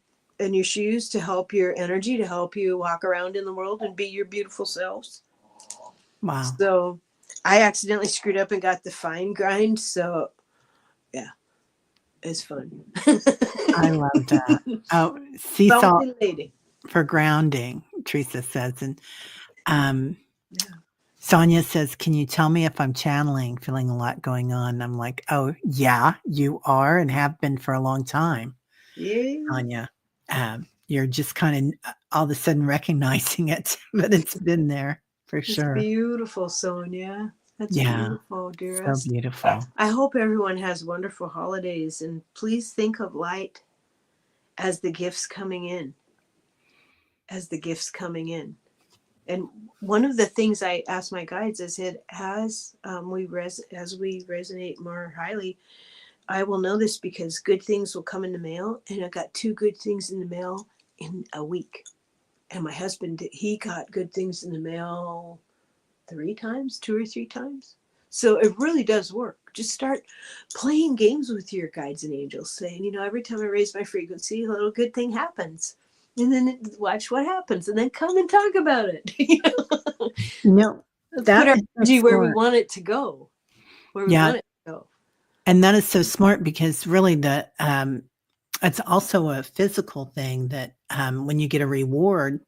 in your shoes to help your energy, to help you walk around in the world and be your beautiful selves. Wow. So I accidentally screwed up and got the fine grind. So yeah, it's fun. I love that. Oh, sea salt Bounty lady. for grounding, Teresa says. And Yeah. Sonia says, can you tell me if I'm channeling, feeling a lot going on? I'm like, oh, yeah, you are and have been for a long time, Yeah. Sonia. You're just kind of all of a sudden recognizing it, but it's been there for It's sure. beautiful, Sonia. That's beautiful, So dearest. beautiful. I hope everyone has wonderful holidays, and please think of light as the gifts coming in. As the gifts coming in. And one of the things I asked my guides, I said, as we resonate more highly, I will know this because good things will come in the mail. And I got 2 good things in the mail in a week. And my husband, he got good things in the mail 2 or 3 times. So it really does work. Just start playing games with your guides and angels, saying, every time I raise my frequency, a little good thing happens. And then watch what happens, and then come and talk about it. No, Let's that put our is so energy where we smart. want it to go. Where we Yeah. want it to go. And that is so smart because really it's also a physical thing that when you get a reward,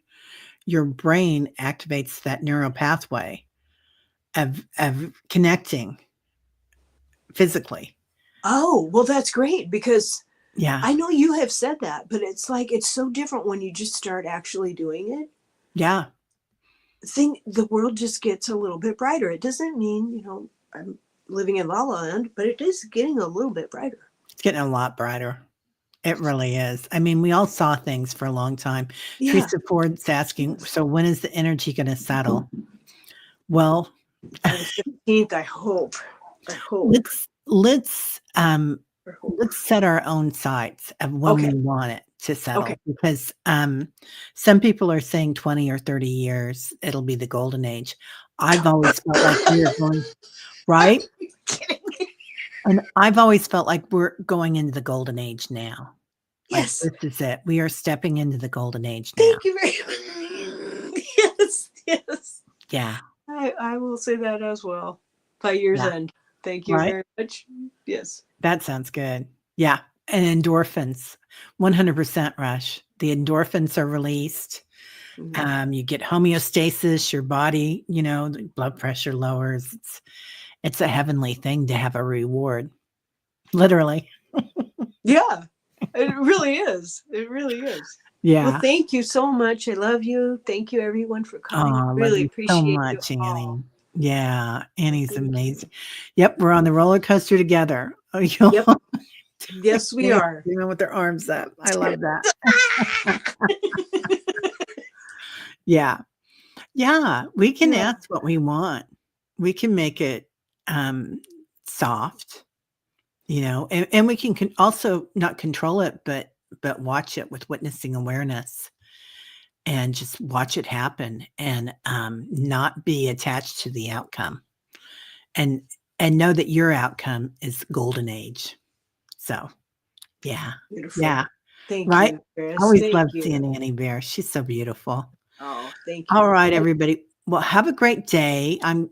your brain activates that neural pathway of connecting physically. Oh, well, that's great because Yeah. I know you have said that, but it's like it's so different when you just start actually doing it. Yeah. The world just gets a little bit brighter. It doesn't mean, I'm living in La La Land, but it is getting a little bit brighter. It's getting a lot brighter. It really is. I mean, we all saw things for a long time. Yeah. Teresa Ford's asking, so when is the energy going to settle? Well, On the 15th, I hope. let's set our own sights of when we want it to settle, because some people are saying 20 or 30 years it'll be the golden age. I've always felt like we're going right. Are you kidding me? And I've always felt like we're going into the golden age now. Yes. Like, this is it. We are stepping into the golden age now. Thank you very much. Yes. Yeah. I will say that as well. By year's end. Thank you very much. Yes. That sounds good. Yeah. And endorphins, 100% Rush. The endorphins are released. Mm-hmm. You get homeostasis, your body, the blood pressure lowers. It's a heavenly thing to have a reward. Literally. Yeah. It really is. It really is. Yeah. Well, thank you so much. I love you. Thank you, everyone, for coming. I really appreciate so much, you Annie. all. Yeah, Annie's amazing. Yep, we're on the roller coaster together. Yep. Yes, we are. Even with their arms up. I love that. Yeah. Yeah, we can ask what we want. We can make it soft, and we can also not control it, but watch it with witnessing awareness and just watch it happen, and not be attached to the outcome, and know that your outcome is golden age. So yeah. Beautiful. Yeah. Thank you. Chris. I always love seeing Anniebear. She's so beautiful. Oh, thank you. All right, everybody. Well, have a great day. I'm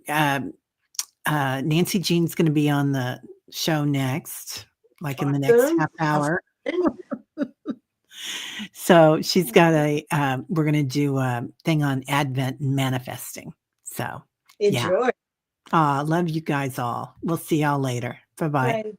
Nancy Jean's going to be on the show next, like in the next half hour. So she's got we're going to do a thing on Advent and manifesting. So enjoy. Love you guys all. We'll see y'all later. Bye-bye. Bye.